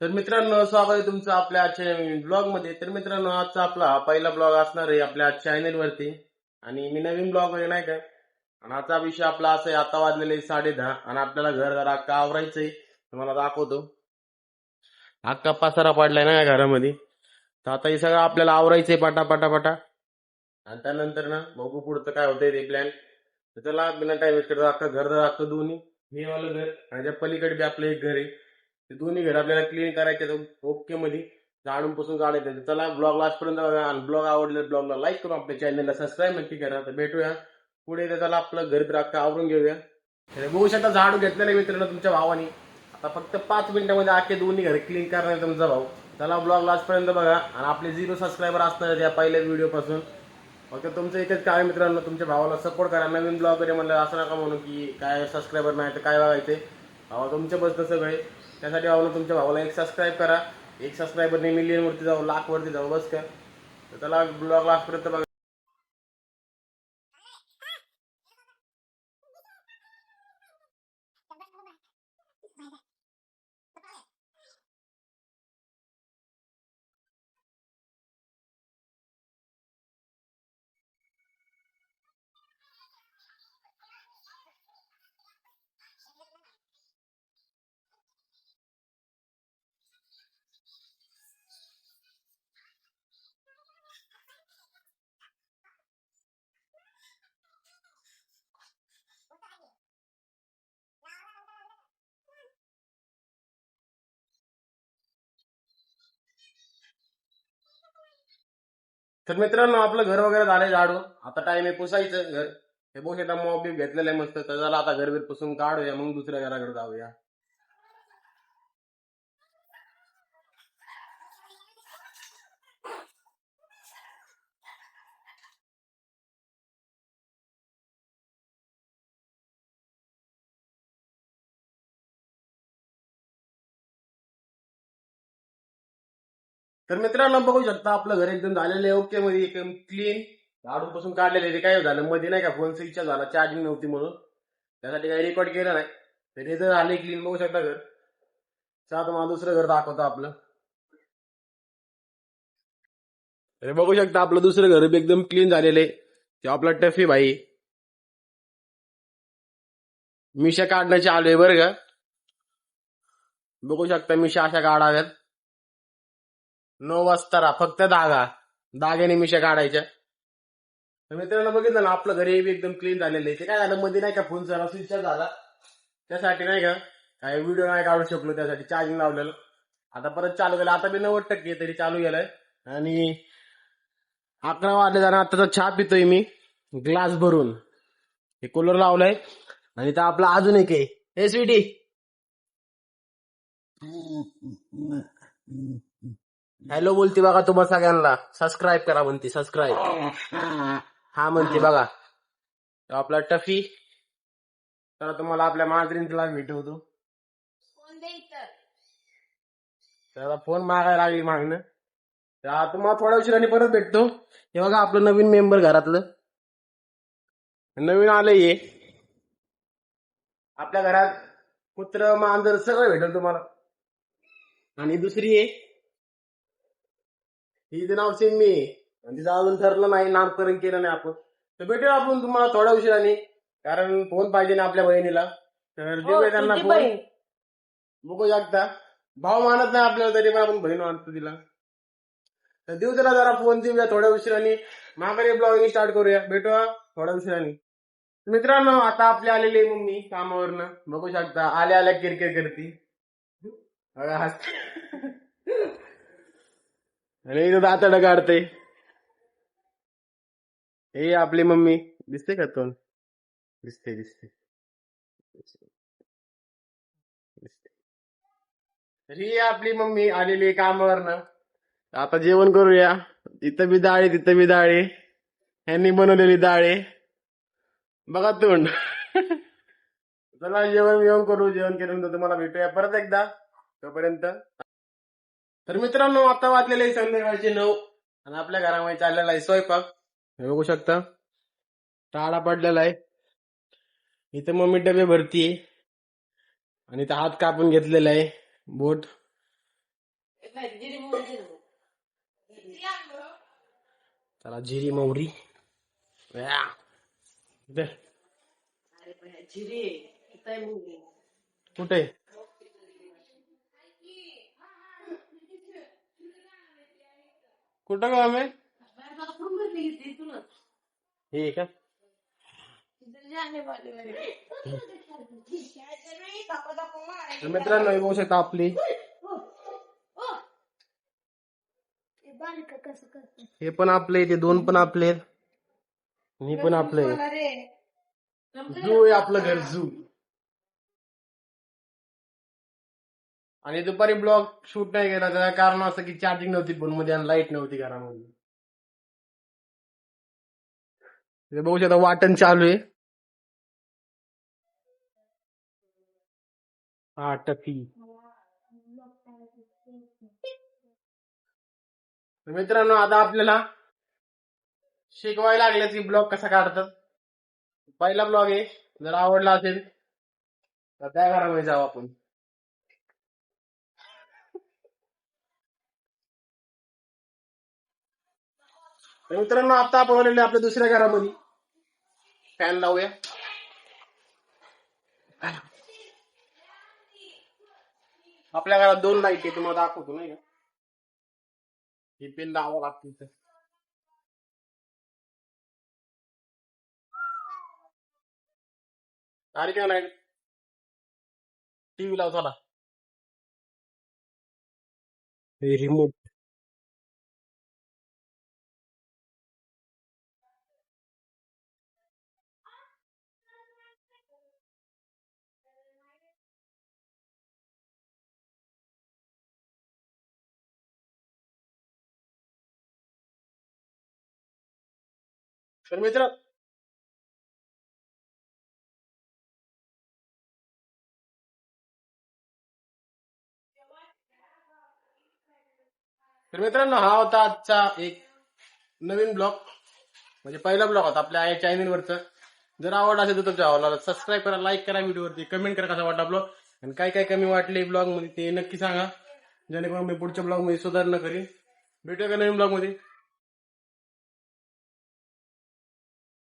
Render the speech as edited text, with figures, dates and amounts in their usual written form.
तर मित्रांनो, स्वागत आहे तुमचं आपल्या आजच्या ब्लॉग मध्ये. तर मित्रांनो, आजचा आपला पहिला ब्लॉग असणार आहे आपल्या चॅनल वरती. आणि मी नवीन ब्लॉग मध्ये नाही का. आणि आजचा विषय आपला असा आहे, आता वाजलेले 10:30 आणि आपल्याला घर जरा अख्खा आवरायचंय. तुम्हाला दाखवतो, अख्खा पसारा पडलाय ना या घरामध्ये. तर आता हे सगळं आपल्याला आवरायचंय पाटा पाटा पाटा. आणि त्यानंतर ना बघू पुढचं काय होतंय ते प्लॅन. तर त्याला बिना टाइम वेस्ट करता अख्खं घर जरा अख्खं दोन्ही हे वालं घर आणि त्या पलीकडे बी आपलं एक घर आहे. ते दोन्ही घर आपल्याला क्लीन करायचे ओके मध्ये झाडून पुसून काढायचं. चला ब्लॉग लास्टपर्यंत बघा आणि ब्लॉग आवडले ब्लॉगला लाईक करून आपल्या चॅनलला सबस्क्राईब नक्की करा. तर भेटूया पुढे. तर चला आपलं घर तर अख्खं आवरून घेऊया. तर बघू शकता झाडू घेतलेलं आहे मित्रांनो तुमच्या भावाने. आता फक्त 5 मिनिटांमध्ये अख्खे दोन्ही घर क्लीन करणार तुमचा भाऊ. चला ब्लॉग लास्टपर्यंत बघा आणि आपले 0 सबस्क्रायबर असणार या पहिल्या व्हिडिओ पासून. फक्त तुमचं एकच काय मित्रांनो, तुमच्या भावाला सपोर्ट करा. नवीन ब्लॉग वगैरे म्हणलं असं नका म्हणून की काय सबस्क्रायबर नाही तर काय बघायचे. भावा तुमच्या बसतं सगळे. त्यासाठी भावाला तुमच्या भावाला एक सबस्क्राईब करा. एक सबस्क्रायबरने मिलियन वरती जाऊ, लाख वरती जाऊ, बस का. तर त्याला ब्लॉग लास्टपर्यंत बघा. तर मित्रांनो, आपलं घर वगैरे झालंय झाडू. आता टाइम आहे पुसायचं घर. हे बघू शकता मॉप बी घेतलेलं आहे मस्त. तर झालं आता घर बीर पुसून काढूया, मग दुसऱ्या घराकडे जाऊया. तर मित्रांनो बघू शकता आपलं घर एकदम झालेलं आहे ओके मध्ये, एकदम क्लीन झाडून पासून काढलेलं आहे. ते काय झालं मध्ये नाही का, फोन स्विच झाला, चार्जिंग नव्हती म्हणून. त्यासाठी काही रेकॉर्ड केलं नाही. तर हे जर आले क्लीन बघू शकता घर. चला तुम्हाला दुसरं घर दाखवतो आपलं. हे बघू शकता आपलं दुसरं घर बी एकदम क्लीन झालेलं आहे. ते आपला टफी भाई मिशा काढण्याची आलोय बरं का. बघू शकता मिशा अशा काढाव्यात. नो वस्तारा, फक्त दाग्याने मिशा काढायच्या. तर मित्रांनो बघितलं ना, आपलं घरी बी एकदम क्लीन झालेलं आहे. ते काय झालं मध्ये नाही का, फोन जरा स्विच झाला. त्यासाठी नाही का काय व्हिडिओ नाही काढू शकलो, त्यासाठी चार्जिंग लावलेलं. आता परत चालू केलं, आता बी 90% तरी चालू केलंय. आणि 11 वाजले जाणार. आताचा चहा पितोय मी ग्लास भरून. हे कूलर लावलंय. आणि तर आपला अजून एक आहे. हे स्वीटी हॅलो बोलते बघा तुम्हाला सगळ्यांना. सबस्क्राईब करा म्हणते, सबस्क्राईब हा म्हणते बघा. तो आपला टफी. तर तुम्हाला आपल्या मांजरींला भेटवतो. त्याला फोन मागायला लागली मागणं. तर आता तुम्हाला थोड्या उशिराने परत भेटतो. हे बघा आपलं नवीन मेंबर घरातलं. नवीन आलंय हे. आपल्या घरात कुत्र मांजर सगळं भेटेल तुम्हाला. आणि दुसरी आहे, हिचं नाव सिम्मी आहे. आणि तिचं अजून ठरलं नाही, नामकरण केलं नाही आपण. तर भेटूया आपण तुम्हाला थोड्या उशिराने. कारण फोन पाहिजे ना आपल्या बहिणीला. तर देऊया त्यांना फोन. बघू शकता भाव मानत नाही आपल्याला, तरी पण आपण बहीण मानतो तिला. तर देऊ त्याला जरा फोन, देऊया थोड्या उशिराने. माघारी ब्लॉगिंग स्टार्ट करूया. भेटूया थोड्या उशिराने. मित्रांनो आता आपली आलेली आहे मम्मी कामावरनं. बघू शकता आल्या आल्या किरकिर करती. बघा हसते. आणि इथं दातडं काढते. हे आपली मम्मी. दिसते का तोंड? दिसते दिसते दिसते. तर ही आपली मम्मी आलेली आहे कामावरनं. आता जेवण करूया. इथं बी डाळ आहे, तिथं बी डाळ आहे. ह्यांनी बनवलेली डाळ आहे. बघा तोंड. चला जेवण जेवण करू. जेवण केल्यानंतर तुम्हाला भेटूया परत एकदा. तोपर्यंत तर मित्रांनो, आता वाजलेले आहे संध्याकाळचे 9 आणि आपल्या घरामध्ये चाललेला आहे स्वयंपाक. हे बघू शकता टाळा पडलेला आहे. इथं मम्मी डबे भरतीये. आणि इथं हात कापून घेतलेला आहे बोट. चला जिरी मोहरी या. दे. कुठे कुठं गाव आहे हे का तर मित्रांनो हे बघू शकता आपली हे पण आपले ते दोन पण आपले मी पण आपले झू आहे आपलं घर झू. आणि दुपारी ब्लॉग शूट नाही केला त्याचं कारण असं की चार्जिंग नव्हती फोन मध्ये आणि लाईट नव्हती घरामध्ये. हे बघू शकता वाटण चालू आहे. हा टकी. तर मित्रांनो आता आपल्याला शिकवायला लागले की ब्लॉग कसा काढतात. पहिला ब्लॉग आहे जर आवडला असेल तर त्या घरामध्ये जाऊ आपण. तर मित्रांनो आता आपण आलेलो आपल्या दुसऱ्या घरामध्ये फॅन लावूया. आपल्या घरात दोन लाईट आहे तुम्हाला दाखवतो नाही का ही पेन लावावं लागते इथं. अरे काय नाही टीव्ही लावतो ना रिमोट. तर मित्र तर मित्रांनो हा होता आजचा एक नवीन ब्लॉग म्हणजे पहिला ब्लॉग होता आपल्या या चॅनल वरचा. जर आवड असेल तर तुमच्या आवडला सबस्क्राईब करा लाईक करा व्हिडिओवरती कमेंट करा कसा वाटला ब्लॉग आणि काय काय कमी वाटले ब्लॉग मध्ये ते नक्की सांगा जेणेकरून मी पुढच्या ब्लॉग मध्ये सुधारणा करीन. भेटूया का नवीन ब्लॉग मध्ये.